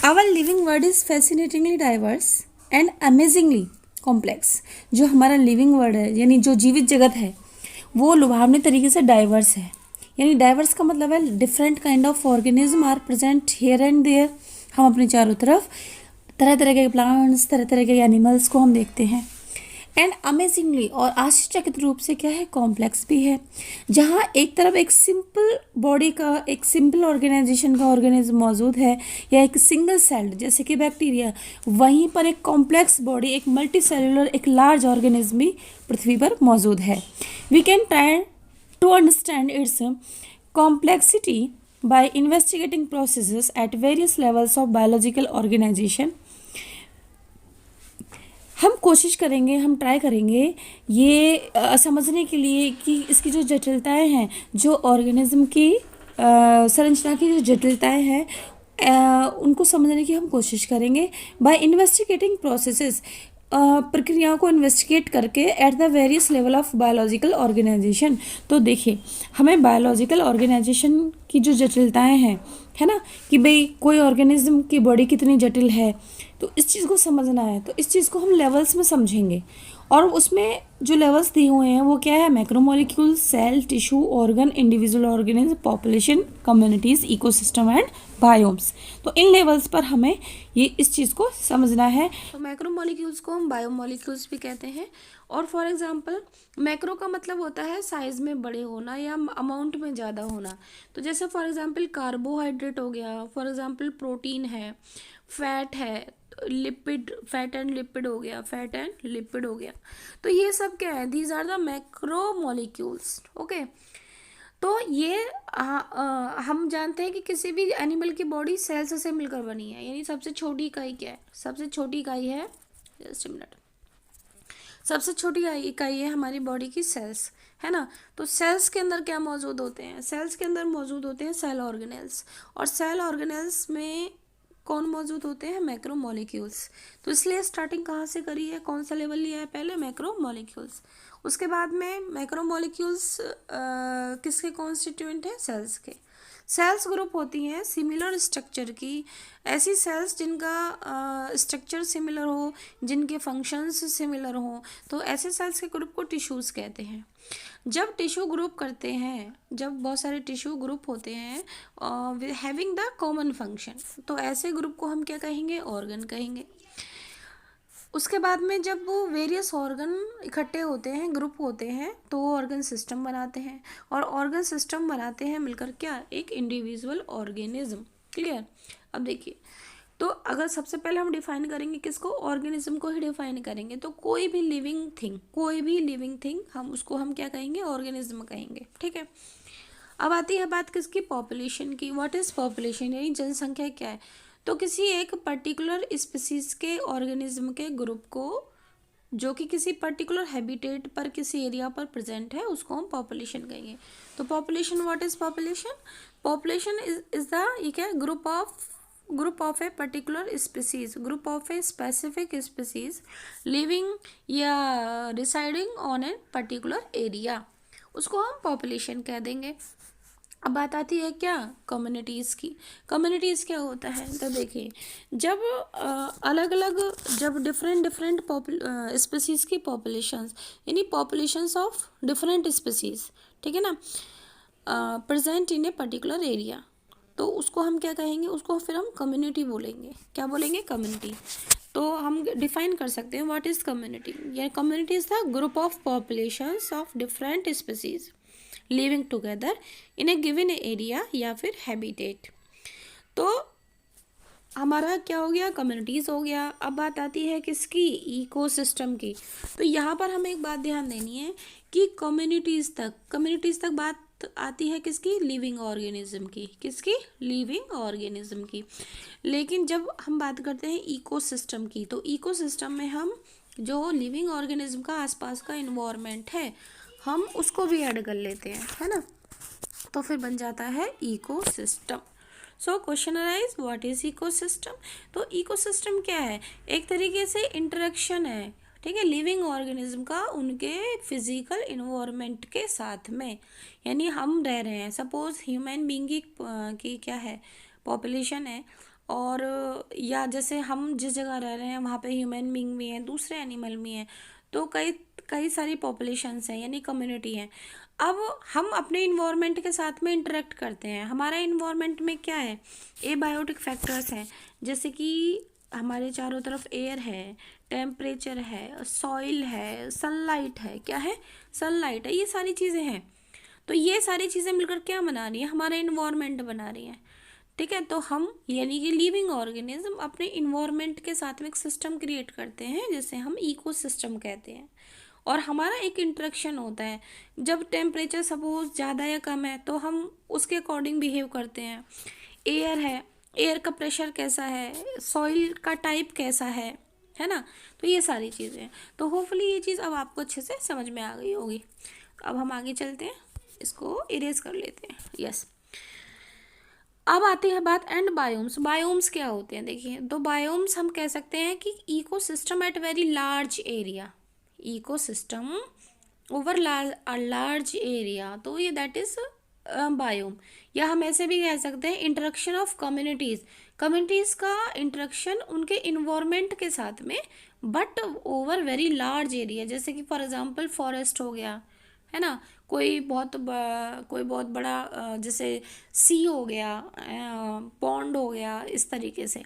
Our living world is fascinatingly diverse and amazingly complex. जो हमारा living world है यानी जो जीवित जगत है वो लुभावने तरीके से डाइवर्स है। यानी डाइवर्स का मतलब है different kind of organism are present here and there. हम अपने चारों तरफ तरह तरह के प्लांट्स, तरह तरह के एनिमल्स को हम देखते हैं। एंड अमेजिंगली और आश्चर्यचकित रूप से क्या है, कॉम्प्लेक्स भी है। जहाँ एक तरफ एक सिंपल बॉडी का, एक सिंपल ऑर्गेनाइजेशन का ऑर्गेनिज्म मौजूद है या एक सिंगल सेल्ड जैसे कि बैक्टीरिया, वहीं पर एक कॉम्प्लेक्स बॉडी, एक मल्टी सेलुलर, एक लार्ज ऑर्गेनिज्म भी पृथ्वी पर मौजूद है। We can try to understand its complexity by investigating processes at various levels of biological organization। हम कोशिश करेंगे, हम ट्राई करेंगे ये समझने के लिए कि इसकी जो जटिलताएं हैं, जो ऑर्गेनिज्म की संरचना की जो जटिलताएं हैं उनको समझने की हम कोशिश करेंगे। बाय इन्वेस्टिगेटिंग प्रोसेसेस, प्रक्रियाओं को इन्वेस्टिगेट करके at the various level of biological organisation. तो देखिए, हमें बायोलॉजिकल ऑर्गेनाइजेशन की जो जटिलताएं हैं, है ना, कि भाई कोई ऑर्गेनिज्म की बॉडी कितनी जटिल है, तो इस चीज़ को समझना है। तो इस चीज़ को हम लेवल्स में समझेंगे और उसमें जो लेवल्स दिए हुए हैं वो क्या है, macromolecule, cell, tissue, organ, individual organism, population, communities, ecosystem and biomes. तो इन लेवल्स पर हमें ये इस चीज़ को समझना है। तो मैक्रोमोलिक्यूल्स को हम बायोमोलिक्यूल्स भी कहते हैं। और फॉर एग्जांपल मैक्रो का मतलब होता है साइज़ में बड़े होना या अमाउंट में ज़्यादा होना। तो जैसे फॉर एग्जांपल कार्बोहाइड्रेट हो गया, फॉर एग्जांपल प्रोटीन है, फैट है, लिपिड, फैट एंड लिपिड हो गया, फैट एंड लिपिड हो गया। तो ये सब क्या है, these are the macro molecules. Okay, तो ये हम जानते हैं कि किसी भी एनिमल की बॉडी सेल्स से मिलकर बनी है। यानी सबसे छोटी इकाई क्या है, सबसे छोटी इकाई है, जस्ट अ मिनट, सबसे छोटी इकाई है हमारी बॉडी की सेल्स, है ना। तो सेल्स के अंदर क्या मौजूद होते हैं, सेल्स के अंदर मौजूद होते हैं सेल ऑर्गेनेल्स। और सेल ऑर्गेनेल्स में कौन मौजूद होते हैं, मैक्रोमोलिक्यूल्स। तो इसलिए स्टार्टिंग कहाँ से करी है, कौन सा लेवल लिया है, पहले मैक्रोमोलिक्यूल्स। उसके बाद में मैक्रोमोलिक्यूल्स किसके कॉन्स्टिट्यूएंट हैं, सेल्स के। सेल्स ग्रुप होती हैं सिमिलर स्ट्रक्चर की, ऐसी सेल्स जिनका स्ट्रक्चर सिमिलर हो, जिनके फंक्शंस सिमिलर हो, तो ऐसे सेल्स के ग्रुप को टिश्यूज़ कहते हैं। जब टिश्यू ग्रुप करते हैं, जब बहुत सारे टिश्यू ग्रुप होते हैं हैविंग द कॉमन फंक्शन, तो ऐसे ग्रुप को हम क्या कहेंगे, ऑर्गन कहेंगे। उसके बाद में जब वो वेरियस ऑर्गन इकट्ठे होते हैं, ग्रुप होते हैं, तो वो ऑर्गन सिस्टम बनाते हैं। और ऑर्गन सिस्टम बनाते हैं मिलकर क्या, एक इंडिविजुअल ऑर्गेनिज्म। क्लियर। अब देखिए, तो अगर सबसे पहले हम डिफाइन करेंगे किसको, ऑर्गेनिज्म को ही डिफाइन करेंगे। तो कोई भी लिविंग थिंग हम क्या कहेंगे, ऑर्गेनिज्म कहेंगे। ठीक है। अब आती है बात किसकी, पॉपुलेशन की। व्हाट इज पॉपुलेशन, यानी जनसंख्या क्या है। तो किसी एक पर्टिकुलर स्पीसीज के ऑर्गेनिज्म के ग्रुप को जो कि किसी पर्टिकुलर हैबिटेट पर, किसी एरिया पर प्रेजेंट है, उसको हम पॉपुलेशन कहेंगे। तो population, what is population, population is the, ये क्या, group of a particular species, group of a specific species living या residing on a particular area, उसको हम पॉपुलेशन कह देंगे। अब बात आती है क्या, कम्युनिटीज़ की। कम्युनिटीज़ क्या होता है, तो देखिए, जब अलग अलग, जब डिफरेंट स्पीसीज़ की पॉपुलेशंस, यानी पॉपुलेशंस ऑफ डिफरेंट स्पीसीज़, ठीक है ना, present in A particular area, तो उसको हम क्या कहेंगे, उसको फिर हम कम्युनिटी बोलेंगे। क्या बोलेंगे, कम्युनिटी। तो हम डिफाइन कर सकते हैं व्हाट इज़ कम्युनिटी। या community is the group of populations of different species living together in A given area या फिर हैबिटेट। तो हमारा क्या हो गया, कम्युनिटीज़ हो गया। अब बात आती है किसकी, इकोसिस्टम की। तो यहाँ पर हमें एक बात ध्यान देनी है कि कम्युनिटीज़ तक बात आती है किसकी, लिविंग ऑर्गेनिज्म की। किसकी, लिविंग ऑर्गेनिज्म की। लेकिन जब हम बात करते हैं इकोसिस्टम की, तो इकोसिस्टम में हम जो लिविंग ऑर्गेनिज्म का आसपास का इन्वायरमेंट है, हम उसको भी ऐड कर लेते हैं, है ना, तो फिर बन जाता है ecosystem. So question arise, what is ecosystem. तो इकोसिस्टम क्या है, एक तरीके से इंटरेक्शन है, ठीक है, लिविंग ऑर्गेनिज्म का उनके फिजिकल इन्वायरमेंट के साथ में। यानी हम रह रहे हैं, सपोज ह्यूमन बीइंग की क्या है, पॉपुलेशन है, और या जैसे हम जिस जगह रह रहे हैं वहाँ पे ह्यूमन बीइंग भी हैं, दूसरे एनिमल भी हैं, तो कई कई सारी पॉपुलेशंस हैं यानी कम्युनिटी हैं। अब हम अपने इन्वायरमेंट के साथ में इंटरेक्ट करते हैं। हमारा इन्वायरमेंट में क्या है, एबायोटिक फैक्टर्स हैं, जैसे कि हमारे चारों तरफ एयर है, टेम्परेचर है, सॉइल है, सनलाइट है, क्या है, सनलाइट है, ये सारी चीज़ें हैं। तो ये सारी चीज़ें मिलकर क्या बना रही हैं, हमारा इन्वायरमेंट बना रही हैं। ठीक है, तो हम यानी कि लिविंग ऑर्गेनिज्म अपने इन्वायरमेंट के साथ में एक सिस्टम क्रिएट करते हैं जिसे हम इकोसिस्टम कहते हैं। और हमारा एक इंटरेक्शन होता है, जब टेम्परेचर सपोज ज़्यादा या कम है तो हम उसके अकॉर्डिंग बिहेव करते हैं। एयर है, एयर का प्रेशर कैसा है, सॉइल का टाइप कैसा है ना। तो ये सारी चीज़ें हैं। तो होपफुली ये चीज़ अब आपको अच्छे से समझ में आ गई होगी। अब हम आगे चलते हैं, इसको इरेज कर लेते हैं। यस, अब आती है बात एंड बायोम्स। बायोम्स क्या होते हैं, देखिए, तो बायोम्स हम कह सकते हैं कि ecosystem at very large area, ecosystem over large area, तो ये दैट इज बायोम। या हम ऐसे भी कह सकते हैं इंटरेक्शन ऑफ कम्युनिटीज, कम्युनिटीज का इंटरेक्शन उनके इन्वायरमेंट के साथ में, but over very large area. जैसे कि फॉर एग्जांपल फॉरेस्ट हो गया, है ना, कोई बहुत बड़ा जैसे सी हो गया, पॉन्ड हो गया, इस तरीके से।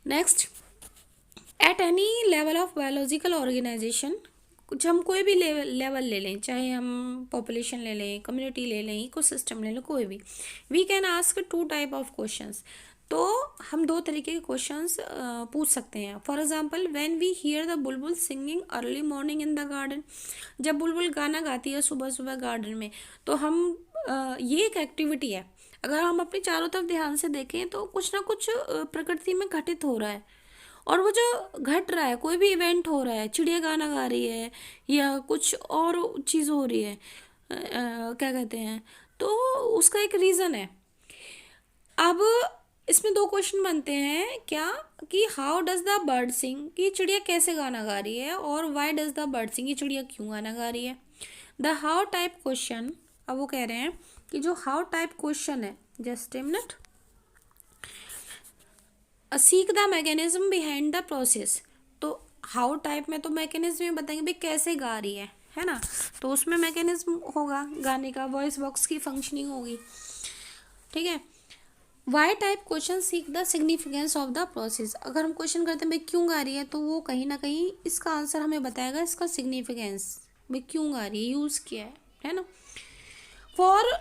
Next, at any level of biological organisation, कुछ हम कोई भी लेवल ले लें, चाहे हम पॉपुलेशन ले लें, कम्युनिटी ले लें, इकोसिस्टम ले लें, कोई भी, we can ask 2 type of questions. तो हम 2 तरीके के क्वेश्चंस पूछ सकते हैं। For example, when we hear the bulbul singing early morning in the garden, जब बुलबुल गाना गाती है सुबह सुबह गार्डन में, तो हम ये एक एक्टिविटी है। अगर हम अपने चारों तरफ ध्यान से देखें तो कुछ ना कुछ प्रकृति में घटित हो रहा है। और वो जो घट रहा है, कोई भी इवेंट हो रहा है, चिड़िया गाना गा रही है या कुछ और चीज़ हो रही है, क्या कहते हैं, तो उसका एक रीज़न है। अब इसमें 2 क्वेश्चन बनते हैं, क्या, कि हाउ डज द बर्ड सिंग, कि चिड़िया कैसे गाना गा रही है, और वाई डज द बर्ड सिंग, ये चिड़िया क्यों गाना गा रही है। द हाउ टाइप क्वेश्चन, अब वो कह रहे हैं कि जो हाउ टाइप क्वेश्चन है, just a minute, seek the mechanism behind the process. तो हाउ टाइप में तो मैकेनिज्म में बताएंगे भाई कैसे गा रही है ना, तो उसमें मैकेनिज्म होगा गाने का, वॉइस बॉक्स की फंक्शनिंग होगी। ठीक है, why type question seek the significance of the process. अगर हम क्वेश्चन करते हैं भाई क्यों गा रही है, तो वो कहीं ना कहीं इसका आंसर हमें बताएगा, इसका सिग्निफिकेंस, भाई क्यों गा रही है, यूज़ किया है ना। For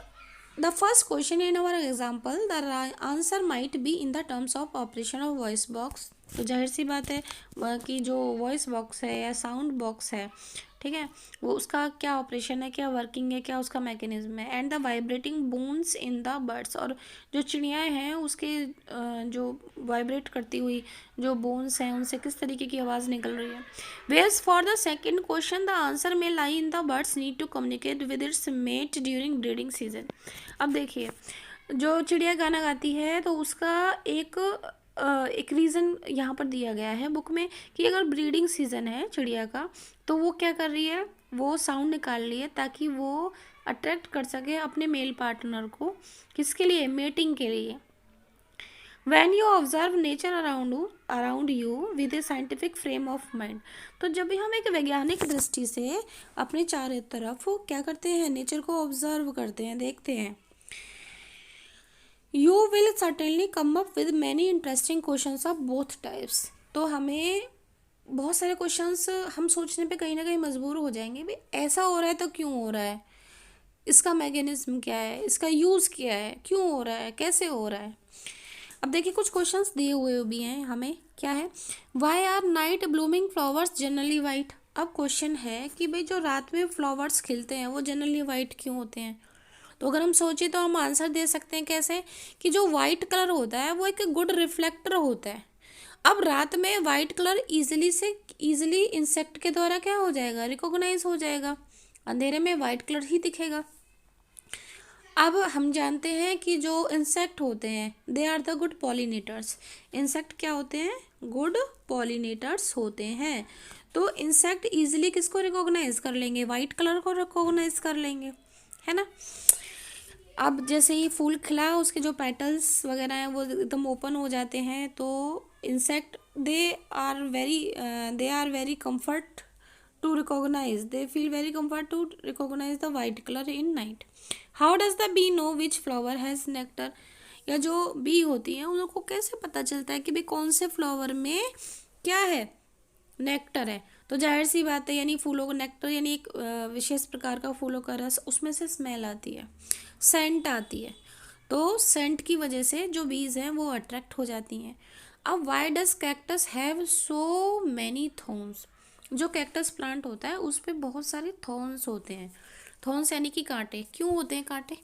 the first question in our example, the answer might be in the terms of operation of voice box. तो जाहिर सी बात है कि जो वॉइस बॉक्स है या साउंड बॉक्स है, ठीक है, वो उसका क्या ऑपरेशन है, क्या वर्किंग है, क्या उसका मैकेनिज्म है। And the vibrating bones in the birds, और जो चिड़ियाँ हैं उसके जो वाइब्रेट करती हुई जो बोन्स हैं उनसे किस तरीके की आवाज़ निकल रही है। Where's for the second question the answer में lie in the birds need to communicate with its mate during breeding season. अब देखिए, जो चिड़िया गाना गाती है तो उसका एक रीज़न यहाँ पर दिया गया है बुक में, कि अगर ब्रीडिंग सीजन है चिड़िया का, तो वो क्या कर रही है, वो साउंड निकाल रही है ताकि वो अट्रैक्ट कर सके अपने मेल पार्टनर को, किसके लिए, मेटिंग के लिए। When you observe nature around you with A scientific frame of mind, तो जब भी हम एक वैज्ञानिक दृष्टि से अपने चारों तरफ क्या करते हैं, नेचर को ऑब्जर्व करते हैं, देखते हैं, you will certainly come up with many interesting questions of both types. तो हमें बहुत सारे क्वेश्चंस हम सोचने पे कहीं ना कहीं मजबूर हो जाएंगे, भाई ऐसा हो रहा है तो क्यों हो रहा है, इसका मैकेनिज्म क्या है, इसका यूज़ क्या है, क्यों हो रहा है, कैसे हो रहा है। अब देखिए, कुछ क्वेश्चंस दिए हुए भी हैं हमें, क्या है, why are night blooming flowers generally white. अब क्वेश्चन है कि भाई जो रात में फ्लावर्स खिलते हैं वो जनरली वाइट क्यों होते हैं। तो अगर हम सोचें तो हम आंसर दे सकते हैं कैसे, कि जो वाइट कलर होता है वो एक गुड रिफ्लेक्टर होता है। अब रात में वाइट कलर ईजिली इंसेक्ट के द्वारा क्या हो जाएगा, रिकॉग्नाइज हो जाएगा, अंधेरे में वाइट कलर ही दिखेगा। अब हम जानते हैं कि जो इंसेक्ट होते हैं they are the good pollinators. Insect क्या होते हैं, गुड पॉलिनेटर्स होते हैं। तो इंसेक्ट ईजिली किसको रिकॉग्नाइज कर लेंगे, वाइट कलर को रिकॉग्नाइज कर लेंगे, है ना। अब जैसे ही फूल खिला उसके जो पेटल्स वगैरह हैं वो एकदम ओपन हो जाते हैं, तो insect they are very comfort to recognise they feel very comfort to recognise the white colour in night. How does the bee know which flower has nectar? या जो बी होती हैं उनको कैसे पता चलता है कि भाई कौन से फ्लावर में क्या है, नेक्टर है? तो जाहिर सी बात है, यानी फूलों का नेक्टर यानी एक विशेष प्रकार का फूलों का रस, उसमें से स्मेल आती है, सेंट आती है। तो सेंट की वजह से जो बीज हैं वो अट्रैक्ट हो जाती हैं। अब why does cactus have so many thorns? जो कैक्टस प्लांट होता है उस पर बहुत सारे थॉर्न्स होते हैं। थॉर्न्स यानी कि कांटे। क्यों होते हैं कांटे?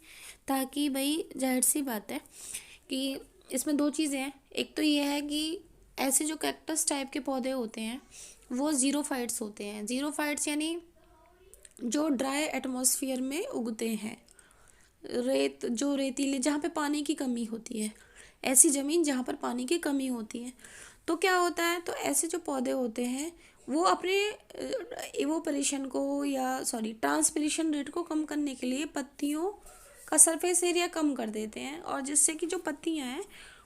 ताकि भाई जाहिर सी बात है कि इसमें दो चीज़ें हैं। एक तो ये है कि ऐसे जो कैक्टस टाइप के पौधे होते हैं वो ज़ीरोफाइट्स होते हैं। ज़ीरोफाइट्स यानी जो ड्राई एटमॉस्फेयर में उगते हैं, जो रेतीले, जहाँ पे पानी की कमी होती है, ऐसी ज़मीन जहाँ पर पानी की कमी होती है। तो क्या होता है, तो ऐसे जो पौधे होते हैं वो अपने इवोपरेशन को या ट्रांसपिरेशन रेट को कम करने के लिए पत्तियों का सरफेस एरिया कम कर देते हैं, और जिससे कि जो पत्तियां हैं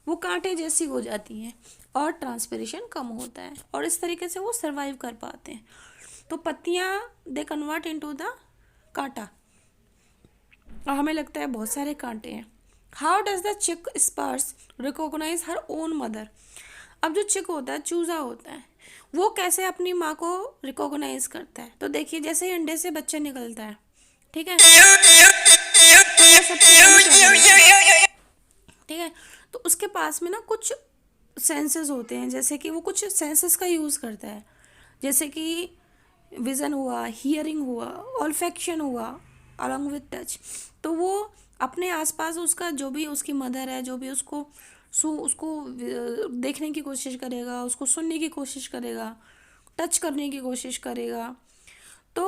वो कांटे जैसी हो जाती हैं और ट्रांसपिरेशन कम होता है, और इस तरीके से वो सर्वाइव कर पाते हैं। तो पत्तियां दे कन्वर्ट इनटू द कांटा, और हमें लगता है बहुत सारे कांटे हैं। How does the chick spurs recognise her own mother? अब जो चिक होता है, चूजा होता है, वो कैसे अपनी माँ को रिकॉग्नाइज करता है? तो देखिए, जैसे ही अंडे से बच्चा निकलता है, ठीक है, तो वो सबसे पहले क्या करेगा? ठीक है, तो उसके पास में ना कुछ सेंसेस होते हैं, जैसे कि वो कुछ सेंसेस का यूज़ करता है, जैसे कि विज़न हुआ, हियरिंग हुआ, ऑल्फैक्शन हुआ, अलॉन्ग विथ टच। तो वो अपने आसपास उसका जो भी उसकी मदर है, जो भी उसको देखने की कोशिश करेगा, उसको सुनने की कोशिश करेगा, टच करने की कोशिश करेगा। तो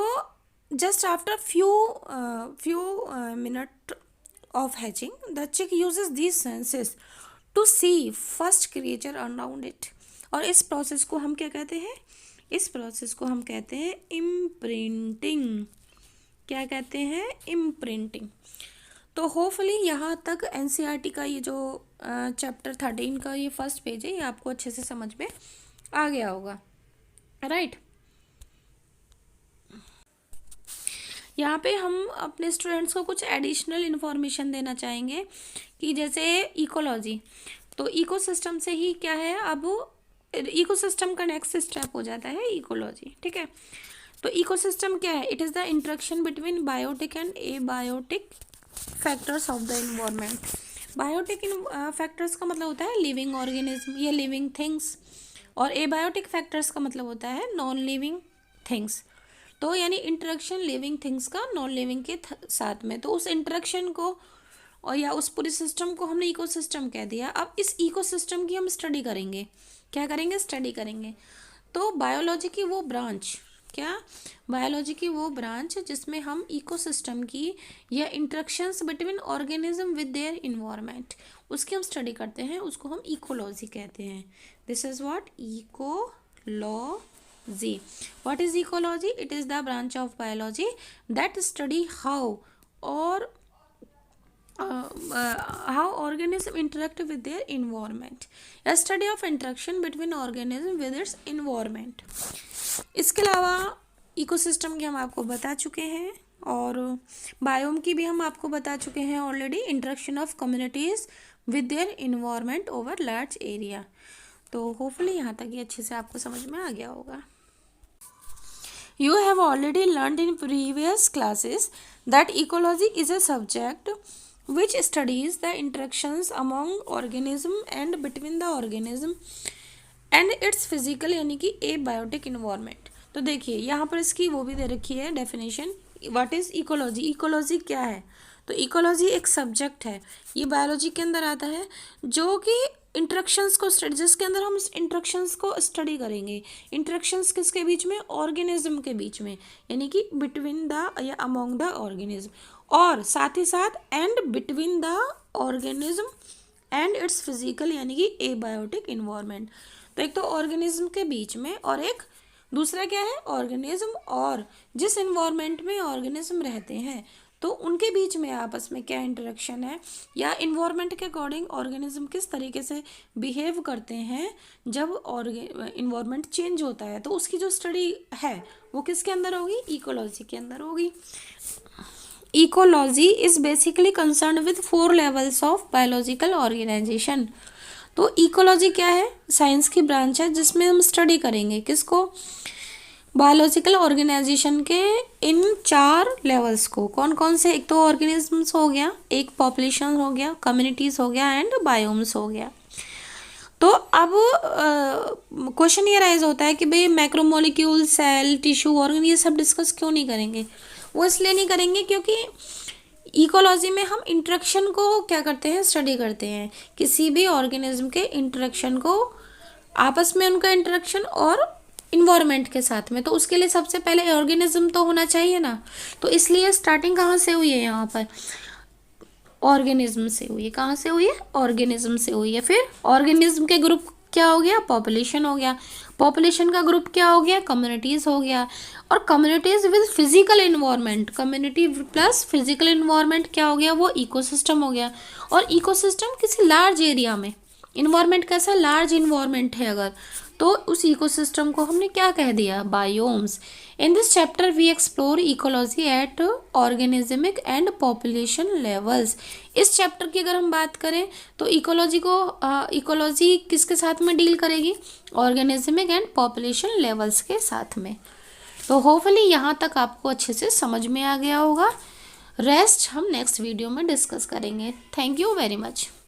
just after few minute of hatching, the chick uses these senses to see first creature around it। और इस प्रोसेस को हम क्या कहते हैं? इस प्रोसेस को हम कहते हैं इम्प्रिंटिंग। क्या कहते हैं? इम्प्रिंटिंग। तो होपफुली यहाँ तक एनसीईआरटी का ये जो चैप्टर 13 का ये फर्स्ट पेज है, ये आपको अच्छे से समझ में आ गया होगा, राइट? यहाँ पे हम अपने स्टूडेंट्स को कुछ एडिशनल इन्फॉर्मेशन देना चाहेंगे कि जैसे इकोलॉजी, तो इकोसिस्टम से ही क्या है, अब इकोसिस्टम का नेक्स्ट स्टेप हो जाता है इकोलॉजी, ठीक है? तो इकोसिस्टम क्या है? It is the interaction between biotic and abiotic factors of the environment. Biotic factors का मतलब होता है लिविंग ऑर्गेनिज्म या लिविंग थिंग्स, और एबायोटिक फैक्टर्स का मतलब होता है नॉन लिविंग थिंग्स। तो यानी इंटरेक्शन लिविंग थिंग्स का नॉन लिविंग के साथ में, तो उस इंटरेक्शन को और या उस पूरे सिस्टम को हमने इकोसिस्टम कह दिया। अब इस इकोसिस्टम की हम स्टडी करेंगे। क्या करेंगे? स्टडी करेंगे। तो बायोलॉजी की वो ब्रांच, क्या? बायोलॉजी की वो ब्रांच जिसमें हम इकोसिस्टम की या interactions between organism with their environment, उसकी हम स्टडी करते हैं, उसको हम इकोलॉजी कहते हैं। This is what? Ecology. What is ecology? It is the branch of biology that study how organism interact with their environment. A study of interaction between organism with its environment. इसके अलावा ecosystem की हम आपको बता चुके हैं, और biome की भी हम आपको बता चुके हैं already, interaction of communities with their environment over large area. तो होपफुली यहाँ तक ये अच्छे से आपको समझ में आ गया होगा। You have already learned in previous classes that ecology is a subject which studies the interactions among organism and between the organism and its physical यानी कि abiotic environment। तो देखिए यहाँ पर इसकी वो भी दे रखी है definition, what is ecology. Ecology क्या है? तो इकोलॉजी एक सब्जेक्ट है, ये बायोलॉजी के अंदर आता है, जो कि इंटरेक्शंस को स्टडी, जिसके अंदर हम इंटरेक्शंस को स्टडी करेंगे। इंटरेक्शंस किसके बीच में? ऑर्गेनिज्म के बीच में, यानी कि बिटवीन द या अमोंग द ऑर्गेनिज्म, और साथ ही साथ and between the organism and it's physical यानी कि एबायोटिक इन्वायरमेंट। तो एक तो ऑर्गेनिज्म के बीच में, और एक दूसरा क्या है? ऑर्गेनिज्म और जिस इन्वायरमेंट में ऑर्गेनिज्म रहते हैं, तो उनके बीच में आपस में क्या इंटरेक्शन है, या इन्वायरमेंट के अकॉर्डिंग ऑर्गेनिज्म किस तरीके से बिहेव करते हैं जब इन्वायरमेंट चेंज होता है, तो उसकी जो स्टडी है वो किसके अंदर होगी, इकोलॉजी के अंदर होगी। Ecology is basically concern with 4 levels of biological organisation. तो इकोलॉजी क्या है, साइंस की ब्रांच है जिसमें हम स्टडी करेंगे किसको, बायोलॉजिकल ऑर्गेनाइजेशन के इन 4 लेवल्स को। कौन कौन से, एक तो ऑर्गेनिजम्स हो गया, एक पॉपुलेशन हो गया, कम्युनिटीज हो गया एंड बायोम्स हो गया। तो अब क्वेश्चन ये राइज होता है कि भाई मैक्रोमोलिक्यूल, सेल, टिश्यू, ऑर्गन, ये सब डिस्कस क्यों नहीं करेंगे। वो इसलिए नहीं करेंगे क्योंकि इकोलॉजी में हम इंटरेक्शन को क्या करते हैं, स्टडी करते हैं, किसी भी ऑर्गेनिज्म के इंटरेक्शन को, आपस में उनका इंटरेक्शन और इन्वायरमेंट के साथ में। तो उसके लिए सबसे पहले ऑर्गेनिज्म तो होना चाहिए ना, तो इसलिए स्टार्टिंग कहाँ से हुई है, यहाँ पर ऑर्गेनिज्म से हुई है। कहाँ से हुई है, ऑर्गेनिज्म से हुई है। फिर ऑर्गेनिज्म के ग्रुप क्या हो गया, पॉपुलेशन हो गया, पॉपुलेशन का ग्रुप क्या हो गया, कम्युनिटीज हो गया, और communities with physical environment, community plus physical environment क्या हो गया, वो इकोसिस्टम हो गया। और इकोसिस्टम किसी लार्ज एरिया में, इन्वायरमेंट कैसा, लार्ज इन्वायरमेंट है अगर, तो उस इकोसिस्टम को हमने क्या कह दिया, biomes. In this chapter we explore ecology at organismic and population levels. इस चैप्टर की अगर हम बात करें तो इकोलॉजी किसके साथ में डील करेगी, ऑर्गेनिजमिक एंड पॉपुलेशन लेवल्स के साथ में। तो होपफुली यहाँ तक आपको अच्छे से समझ में आ गया होगा। रेस्ट हम नेक्स्ट वीडियो में डिस्कस करेंगे। Thank you very much.